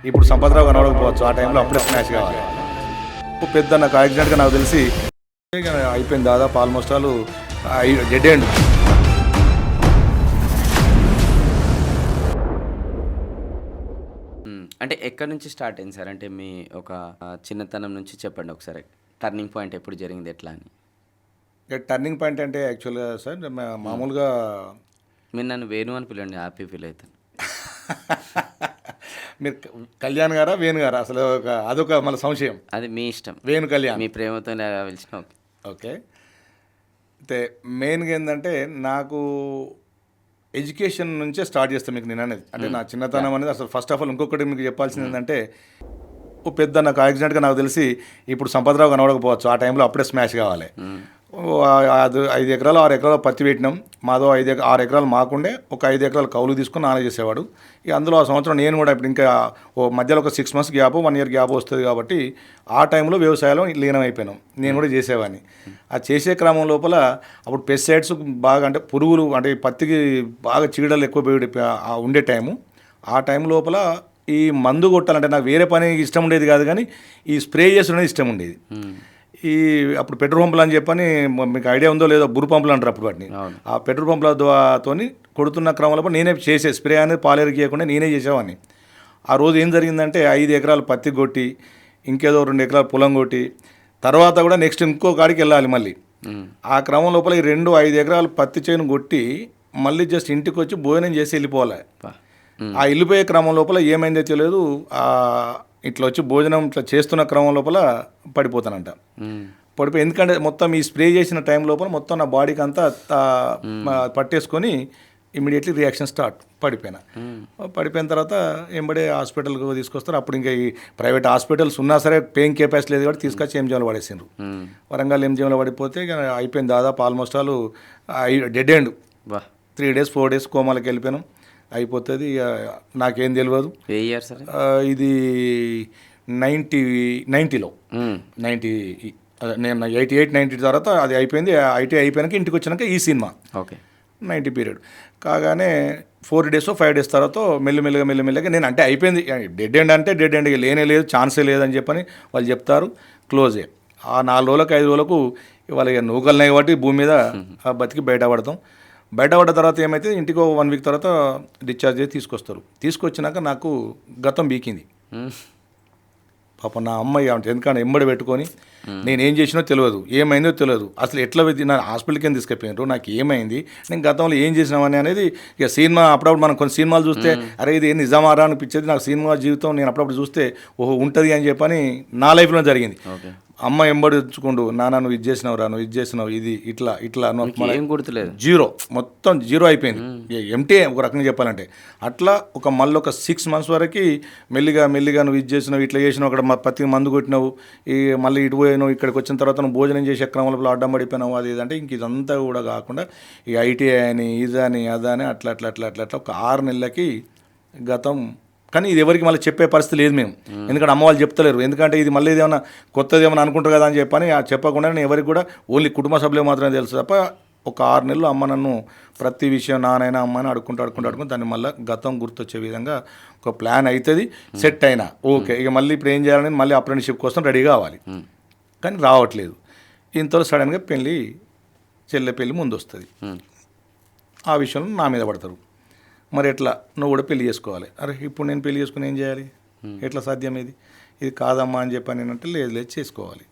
ఇప్పుడు సంపత్రావు కనబడకపోవచ్చు, ఆ టైంలో అప్పుడే స్మాష్ కావాలి. పెద్ద నాకు యాక్సిడెంట్గా నాకు తెలిసి అయిపోయింది దాదాపు ఆల్మోస్ట్ ఆల్ డెడ్ ఎండ్. అంటే ఎక్కడి నుంచి స్టార్ట్ అయింది సార్? అంటే మీ ఒక చిన్నతనం నుంచి చెప్పండి ఒకసారి. టర్నింగ్ పాయింట్ ఎప్పుడు జరిగింది, ఎట్లా అని? టర్నింగ్ పాయింట్ అంటే యాక్చువల్గా సార్ మామూలుగా మీరు నన్ను వేణు అని పిలండి, హ్యాపీ ఫీల్ అవుతాను. మీరు కళ్యాణ్ గారా వేణు గారా? అసలు అదొక మన సంశయం. అది మీ ఇష్టం, వేణు కళ్యాణ్. మీ ప్రేమతో పిలిచిన ఓకే. ఓకే. అయితే మెయిన్గా ఏంటంటే నాకు ఎడ్యుకేషన్ నుంచే స్టార్ట్ చేస్తాను మీకు నేను అనేది. అంటే నా చిన్నతనం అనేది అసలు ఫస్ట్ ఆఫ్ ఆల్ ఇంకొకటి మీకు చెప్పాల్సింది ఏంటంటే పెద్ద నాకు యాక్సిడెంట్గా నాకు తెలిసి ఇప్పుడు సంపత్రావు కనబడకపోవచ్చు, ఆ టైంలో అప్పుడే స్మాష్ కావాలి. 5 ఎకరాలు 6 ఎకరాలు పత్తి పెట్టినాం. మాదో 6 ఎకరాలు మాకుండే, ఒక 5 ఎకరాలు కౌలు తీసుకుని నాన్న చేసేవాడు. ఇక అందులో ఆ సంవత్సరం నేను కూడా ఇప్పుడు ఇంకా మధ్యలో ఒక 6 months గ్యాప్ 1 year గ్యాప్ వస్తుంది కాబట్టి ఆ టైంలో వ్యవసాయంలో లీనం అయిపోయినాం. నేను కూడా చేసేవాడిని. ఆ చేసే క్రమం లోపల అప్పుడు పెస్టిసైడ్స్ బాగా, అంటే పురుగులు, అంటే పత్తికి బాగా చీడలు ఎక్కువ ఉండే టైము. ఆ టైం లోపల ఈ మందు కొట్టాలంటే నాకు వేరే పని ఇష్టం ఉండేది కాదు, కానీ ఈ స్ప్రే చేసుకునేది ఇష్టం ఉండేది. ఈ అప్పుడు పెట్రోల్ పంపులు అని చెప్పని మీకు ఐడియా ఉందో లేదో, బురు పంపులు అంటారు అప్పుడు వాటిని. ఆ పెట్రోల్ పంపులతో కొడుతున్న క్రమంలో నేనే చేసే స్ప్రే అనేది పాలేరుకియకుండా నేనే చేసేవాడిని. ఆ రోజు ఏం జరిగిందంటే 5 ఎకరాలు పత్తి కొట్టి, ఇంకేదో 2 ఎకరాలు పొలం కొట్టి, తర్వాత కూడా నెక్స్ట్ ఇంకో కాడికి వెళ్ళాలి మళ్ళీ. ఆ క్రమం లోపల ఈ 5 ఎకరాలు పత్తి చేను కొట్టి మళ్ళీ జస్ట్ ఇంటికి వచ్చి భోజనం చేసి వెళ్ళిపోవాలి. ఆ వెళ్ళిపోయే క్రమం లోపల ఏమైందో తెలియదు, ఇట్లా వచ్చి భోజనం ఇట్లా చేస్తున్న క్రమం లోపల పడిపోతానంట. పడిపోయి ఎందుకంటే మొత్తం ఈ స్ప్రే చేసిన టైం లోపల మొత్తం నా బాడీకి అంతా పట్టేసుకొని ఇమీడియట్లీ రియాక్షన్ స్టార్ట్. పడిపోయిన తర్వాత ఎంబడే హాస్పిటల్కి తీసుకొస్తారు. అప్పుడు ఇంకా ఈ ప్రైవేట్ హాస్పిటల్స్ ఉన్నా సరే పేయింగ్ కెపాసిటీ లేదు కాబట్టి తీసుకొచ్చి ఎంజిఎంలో పడేసిండ్రు. వరంగల్ ఎంజిఎంలో పడిపోతే ఇక అయిపోయింది దాదాపు almost all dead end. 3 days 4 days కోమాలకి వెళ్ళిపోయాను. అయిపోతుంది ఇక నాకేం తెలియదు. ఇది 90లో 90 నేను 88 90 తర్వాత అది అయిపోయింది. ఐటీ అయిపోయాక ఇంటికి వచ్చినాక ఈ సినిమా ఓకే 90 పీరియడ్ కాగానే 4 days 5 days తర్వాత మెల్లమెల్లగా నేను అంటే అయిపోయింది డెడ్ ఎండ్, అంటే డెడ్ ఎండ్ లేనే లేదు, ఛాన్సే లేదని చెప్పని వాళ్ళు చెప్తారు, క్లోజే. ఆ 4 రోజులకు 5 రోజులకు వాళ్ళ నూకలున్నాయి కాబట్టి భూమి మీద బతికి బయటపడ్డ తర్వాత ఏమైతే ఇంటికి 1 week తర్వాత డిశ్చార్జ్ చేసి తీసుకొస్తారు. తీసుకొచ్చినాక నాకు గతం బీకింది పాప. నా అమ్మాయి ఎందుకంటే ఎంబడి పెట్టుకొని నేనేం చేసినో తెలియదు, ఏమైందో తెలియదు, అసలు ఎట్లా నా హాస్పిటల్కి ఏం తీసుకెళ్ళిపోయినారు, నాకు ఏమైంది, నేను గతంలో ఏం చేసినామని అనేది. ఇక సినిమా అప్పుడప్పుడు మనం కొన్ని సినిమాలు చూస్తే అరే ఇది నిజమారా అనిపించేది. నాకు సినిమా జీవితం నేను అప్పుడప్పుడు చూస్తే ఓహో ఉంటుంది అని చెప్పని నా లైఫ్లో జరిగింది. అమ్మ ఎంబడి ఉంచుకుంటూ నాన్న నువ్వు ఇది చేసినావు ఇది ఇట్లా ఏం గుర్తులేదు, జీరో, మొత్తం జీరో అయిపోయింది, ఎంటీ ఒక రకంగా చెప్పాలంటే. అట్లా మళ్ళీ ఒక 6 months వరకు మెల్లిగా నువ్వు ఇది చేసినావు ఇట్లా చేసినావు, అక్కడ పత్తికి మందు కొట్టినావు, ఈ మళ్ళీ ఇటు పోయినావు, ఇక్కడికి వచ్చిన తర్వాత నువ్వు భోజనం చేసే క్రమంలో అడ్డం పడిపోయినావు, అది ఇదంటే ఇంక ఇదంతా కూడా కాకుండా ఈ ఐటీఐ అని ఇదని అదని అట్లా ఒక 6 నెలలకి గతం. కానీ ఇది ఎవరికి మళ్ళీ చెప్పే పరిస్థితి లేదు మేము, ఎందుకంటే అమ్మ వాళ్ళు చెప్తలేరు. ఎందుకంటే ఇది మళ్ళీ ఏమైనా కొత్తది ఏమైనా అనుకుంటారు కదా అని చెప్పని చెప్పకుండా నేను ఎవరికి కూడా ఓన్లీ కుటుంబ సభ్యులు మాత్రమే తెలుసు తప్ప. ఒక 6 నెలలు అమ్మ నన్ను ప్రతి విషయం నానైనా అమ్మని అడుక్కుంటూ దాన్ని మళ్ళీ గతం గుర్తొచ్చే విధంగా ఒక ప్లాన్ అవుతుంది. సెట్ అయినా ఓకే, ఇక మళ్ళీ ఇప్పుడు ఏం చేయాలని మళ్ళీ అప్రెంటిస్షిప్ కోసం రెడీ కావాలి, కానీ రావట్లేదు. ఇంతలో సడన్గా చెల్లె పెళ్ళి ముందు వస్తుంది. ఆ విషయంలో నా మీద పడతారు. మరి ఎట్లా, నువ్వు కూడా పెళ్లి చేసుకోవాలి. అరే ఇప్పుడు నేను పెళ్లి చేసుకుని ఏం చేయాలి, ఎట్లా సాధ్యం ఇది కాదమ్మా అని చెప్పాను. నేనంటే లేదు చేసుకోవాలి.